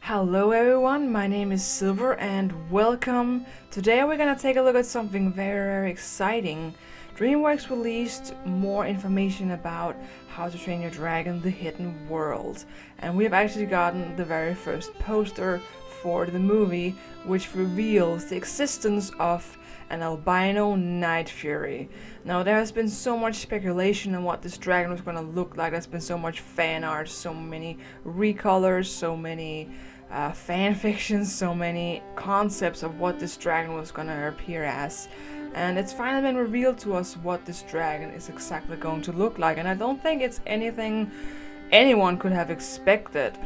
Hello everyone, my name is Silver and welcome. Today we're gonna take a look at something very exciting. DreamWorks released more information about How to Train Your Dragon: The Hidden World, and we have actually gotten the very first poster for the movie, which reveals the existence of an albino night fury. Now there has been so much speculation on what this dragon was going to look like. There's been so much fan art, so many recolors, so many fan fictions, so many concepts of what this dragon was going to appear as. And it's finally been revealed to us what this dragon is exactly going to look like. And I don't think it's anything anyone could have expected.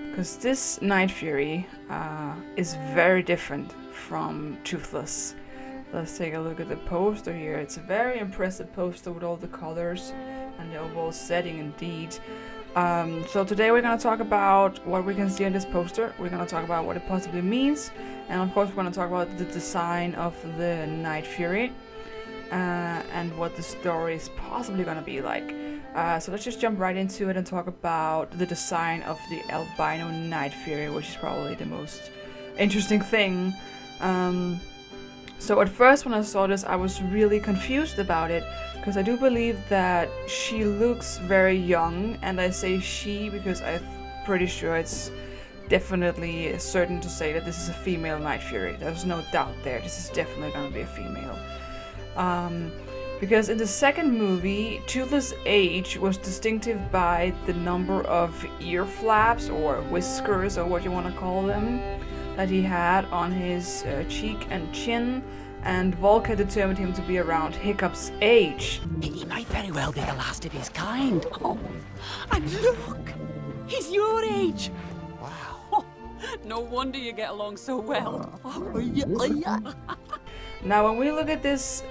Because this Night Fury is very different from Toothless. Let's take a look at the poster here. It's a very impressive poster with all the colors and the overall setting indeed. So today we're going to talk about what we can see in this poster. We're going to talk about what it possibly means. And of course we're going to talk about the design of the Night Fury. And what the story is possibly going to be like. So let's just jump right into it and talk about the design of the albino Night Fury, which is probably the most interesting thing. So at first when I saw this I was really confused about it, because I do believe that she looks very young, and I say she because I'm pretty sure it's definitely certain to say that this is a female Night Fury. There's no doubt there, this is definitely going to be a female. Because in the second movie, Toothless' age was distinctive by the number of ear flaps or whiskers or what you want to call them that he had on his cheek and chin, and Volk had determined him to be around Hiccup's age. He might very well be the last of his kind. Oh, and look! He's your age! Wow. Oh, no wonder you get along so well. Now when we look at this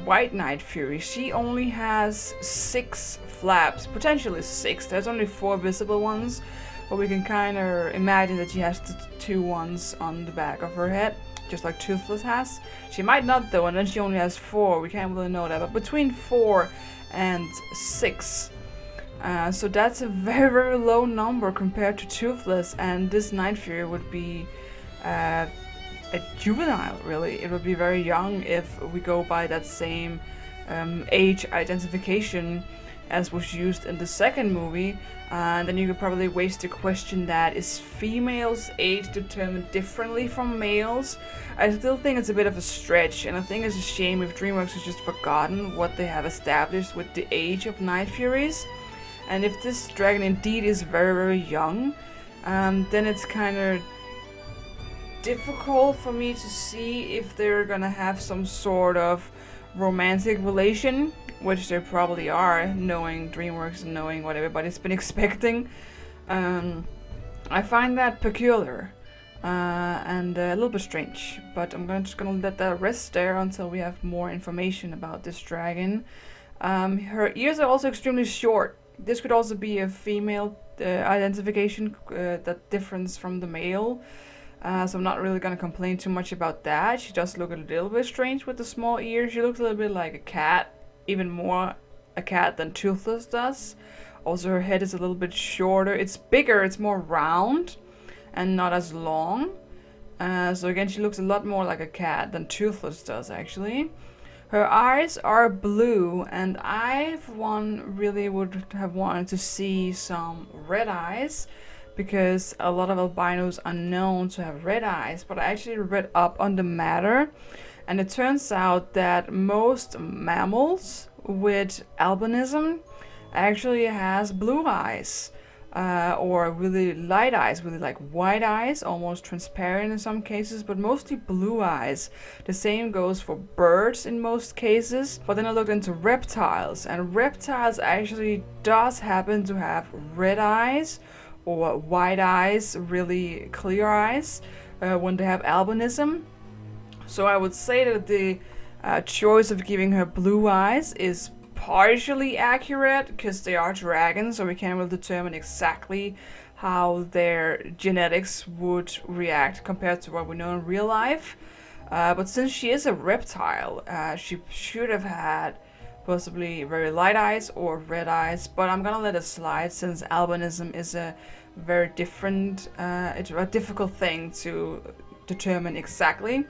White Night Fury, she only has 6 flaps, potentially 6. There's only 4 visible ones, but we can kind of imagine that she has the 2 ones on the back of her head, just like Toothless has. She might not though, and then she only has 4. We can't really know that, but between 4 and 6. So that's a very low number compared to Toothless, and this Night Fury would be a juvenile, really. It would be very young if we go by that same age identification as was used in the second movie. And then you could probably waste the question that is females' age determined differently from males? I still think it's a bit of a stretch, and I think it's a shame if DreamWorks has just forgotten what they have established with the age of Night Furies. And if this dragon indeed is very young, then it's kind of difficult for me to see if they're gonna have some sort of romantic relation, which they probably are, knowing DreamWorks and knowing what everybody's been expecting. I find that peculiar and a little bit strange, but I'm just gonna let that rest there until we have more information about this dragon. Her ears are also extremely short. This could also be a female identification, that difference from the male. So I'm not really going to complain too much about that. She does look a little bit strange with the small ears. She looks a little bit like a cat, even more a cat than Toothless does. Also her head is a little bit shorter. It's bigger, it's more round and not as long. So again, she looks a lot more like a cat than Toothless does actually. Her eyes are blue, and I for one really would have wanted to see some red eyes, because a lot of albinos are known to have red eyes. But I actually read up on the matter, and it turns out that most mammals with albinism actually has blue eyes, or really light eyes, really like white eyes, almost transparent in some cases, but mostly blue eyes. The same goes for birds in most cases. But then I looked into reptiles, and reptiles actually does happen to have red eyes or white eyes, really clear eyes, when they have albinism. So I would say that the choice of giving her blue eyes is partially accurate, because they are dragons, so we can't really determine exactly how their genetics would react compared to what we know in real life. But since she is a reptile, she should have had possibly very light eyes or red eyes, but I'm gonna let it slide since albinism is a very different. It's a difficult thing to determine exactly.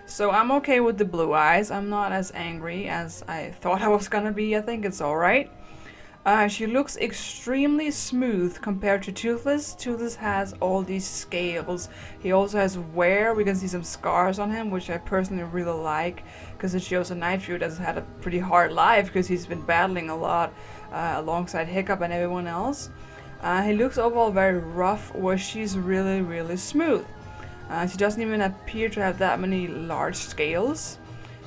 So I'm okay with the blue eyes. I'm not as angry as I thought I was gonna be. I think it's alright. She looks extremely smooth compared to Toothless. Toothless has all these scales. He also has wear. We can see some scars on him, which I personally really like, because it shows a Night Fury that's had a pretty hard life, because he's been battling a lot alongside Hiccup and everyone else. He looks overall very rough, where she's really, really smooth. She doesn't even appear to have that many large scales.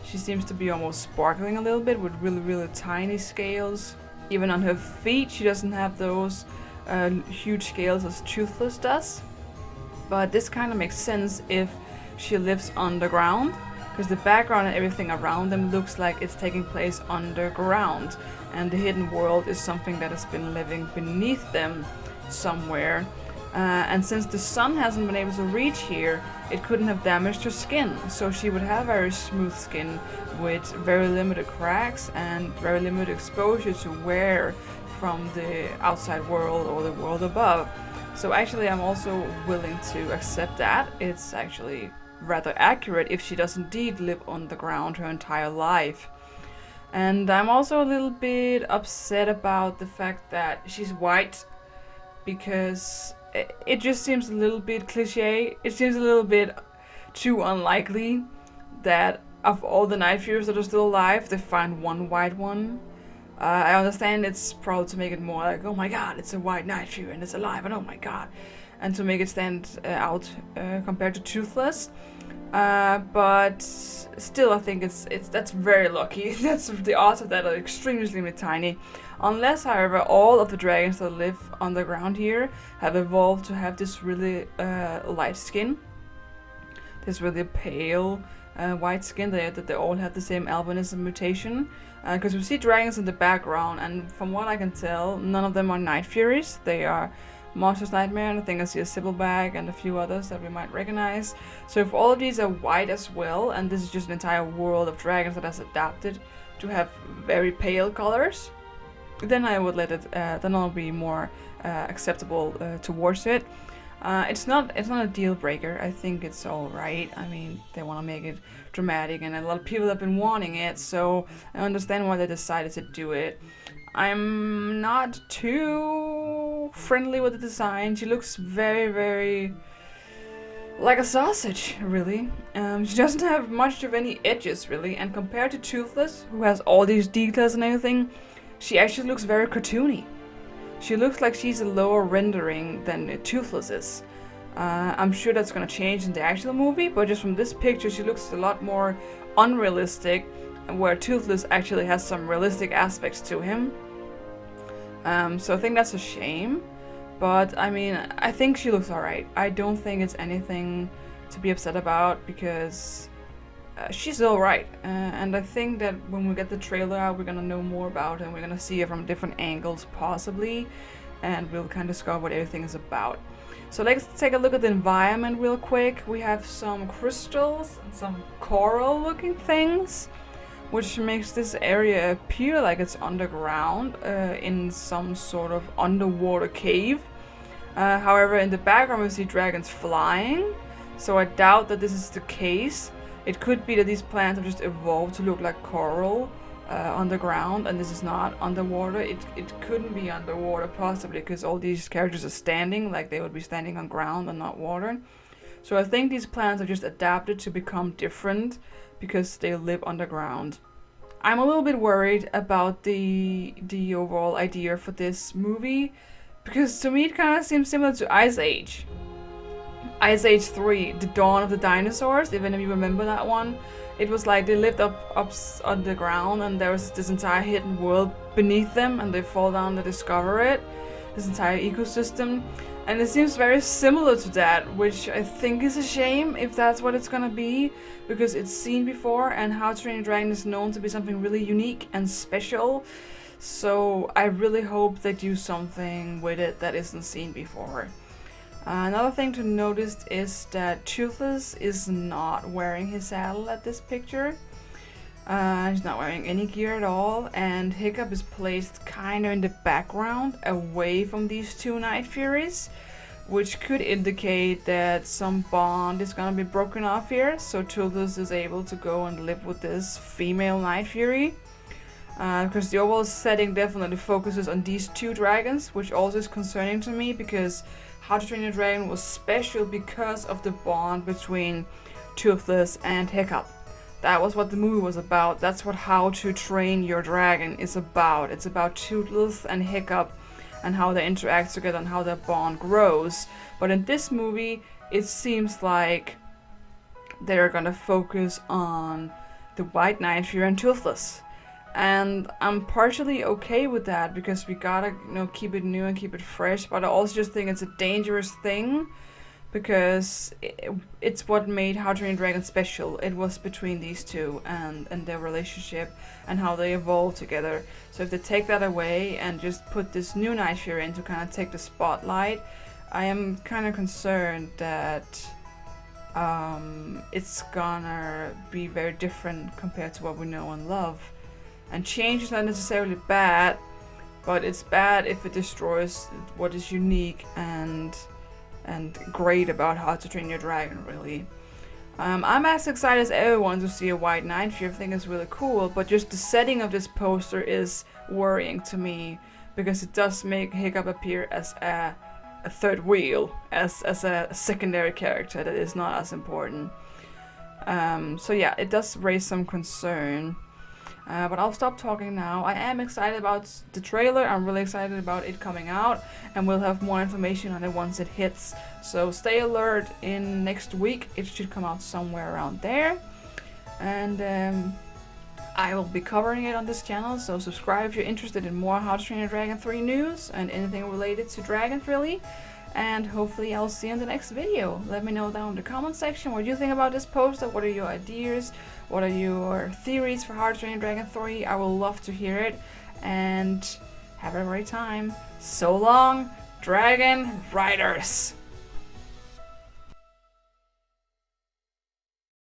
She seems to be almost sparkling a little bit with really, really tiny scales. Even on her feet, she doesn't have those huge scales as Toothless does. But this kind of makes sense if she lives underground, because the background and everything around them looks like it's taking place underground, and the hidden world is something that has been living beneath them somewhere. And since the sun hasn't been able to reach here, it couldn't have damaged her skin, so she would have very smooth skin with very limited cracks and very limited exposure to wear from the outside world or the world above. So actually I'm also willing to accept that. It's actually rather accurate if she does indeed live underground her entire life. And I'm also a little bit upset about the fact that she's white, because it just seems a little bit cliche. It seems a little bit too unlikely that of all the Night Furies that are still alive, they find one white one. I understand it's probably to make it more like, oh my god, it's a white Night Fury and it's alive, and oh my god, and to make it stand out compared to Toothless. But still, I think that's very lucky. That's the odds of that are extremely tiny. Unless, however, all of the dragons that live underground here have evolved to have this really light skin, this really pale white skin, that they all have the same albinism mutation. Because we see dragons in the background, and from what I can tell, none of them are Night Furies. They are Monster's Nightmare, and I think I see a Sibylbag and a few others that we might recognize. So if all of these are white as well, and this is just an entire world of dragons that has adapted to have very pale colors, then I would let it. Then I'll be more acceptable towards it. It's not a deal breaker. I think it's all right. I mean, they want to make it dramatic, and a lot of people have been wanting it, so I understand why they decided to do it. I'm not too friendly with the design. She looks very, very like a sausage, really. She doesn't have much of any edges, really, and compared to Toothless, who has all these details and everything, she actually looks very cartoony. She looks like she's a lower rendering than Toothless is. I'm sure that's gonna change in the actual movie, but just from this picture, she looks a lot more unrealistic, where Toothless actually has some realistic aspects to him. So I think that's a shame. But I mean, I think she looks alright. I don't think it's anything to be upset about, because she's alright. And I think that when we get the trailer out, we're gonna know more about her, and we're gonna see her from different angles possibly, and we'll kind of discover what everything is about. So let's take a look at the environment real quick. We have some crystals and some coral looking things, which makes this area appear like it's underground, in some sort of underwater cave. However, in the background we see dragons flying, so I doubt that this is the case. It could be that these plants have just evolved to look like coral underground, and this is not underwater. It couldn't be underwater, possibly, because all these characters are standing, like they would be standing on ground and not water. So I think these plants are just adapted to become different because they live underground. I'm a little bit worried about the overall idea for this movie, because to me it kind of seems similar to Ice Age. Ice Age 3, The Dawn of the Dinosaurs, if any of you remember that one. It was like they lived up underground, and there was this entire hidden world beneath them, and they fall down to discover it, this entire ecosystem. And it seems very similar to that, which I think is a shame if that's what it's gonna be, because it's seen before, and How to Train Your Dragon is known to be something really unique and special. So I really hope they do something with it that isn't seen before. Another thing to notice is that Toothless is not wearing his saddle at this picture. He's not wearing any gear at all, and Hiccup is placed kind of in the background, away from these two Night Furies, which could indicate that some bond is gonna be broken off here. So Toothless is able to go and live with this female Night Fury. Because the overall setting definitely focuses on these two dragons, which also is concerning to me because How to Train Your Dragon was special because of the bond between Toothless and Hiccup. That was what the movie was about. That's what How to Train Your Dragon is about. It's about Toothless and Hiccup and how they interact together and how their bond grows. But in this movie, it seems like they're gonna focus on the White Night Fury and Toothless. And I'm partially okay with that because we gotta, keep it new and keep it fresh. But I also just think it's a dangerous thing because it's what made How to Train Your Dragon special. It was between these two and their relationship and how they evolved together. So if they take that away and just put this new Night Fury in to kind of take the spotlight, I am kind of concerned that it's gonna be very different compared to what we know and love. And change is not necessarily bad, but it's bad if it destroys what is unique and great about How to Train Your Dragon, really. I'm as excited as everyone to see a White Night Fury. I think it's really cool, but just the setting of this poster is worrying to me because it does make Hiccup appear as a third wheel, as a secondary character that is not as important. So yeah, it does raise some concern. But I'll stop talking now. I am excited about the trailer. I'm really excited about it coming out, and we'll have more information on it once it hits. So stay alert in next week. It should come out somewhere around there. And I will be covering it on this channel, so subscribe if you're interested in more How to Train Your Dragon 3 news and anything related to dragons, really. And hopefully I'll see you in the next video. Let me know down in the comment section what you think about this poster. What are your ideas? What are your theories for How to Train Your Dragon 3? I will love to hear it. And have a great time. So long, Dragon Riders!